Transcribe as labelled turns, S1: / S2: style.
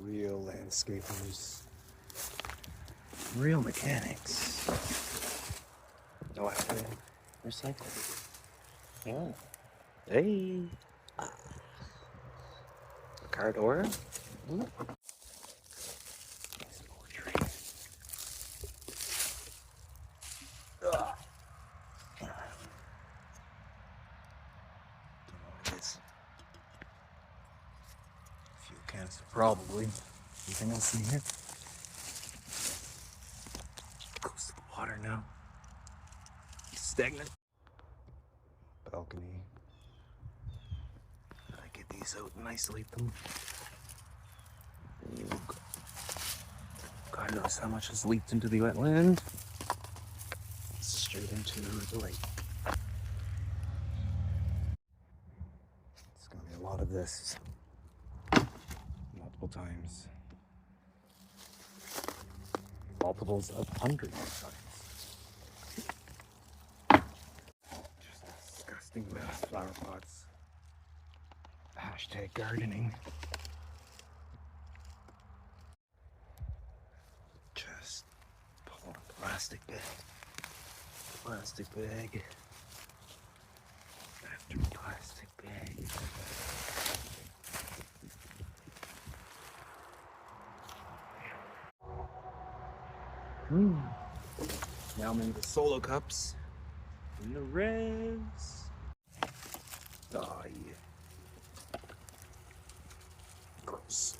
S1: Real landscapers. Real mechanics. No, I have to recycle. Yeah. Hey. A car door. Ooh. Nice little tree. Ugh. Don't know what it is. Fuel canister, probably. Anything else in here? Close to the water now. Stagnant. Balcony. I get these out and isolate them. God knows how much has leaked into the wetland. Straight into the lake. It's gonna be a lot of this. Multiple times. Multiples of hundreds of times. Just disgusting flower pots. Hashtag gardening. Just pull a plastic bag. Plastic bag. After plastic bag. Now I'm in the solo cups. In the reds. Oh yeah. Gross.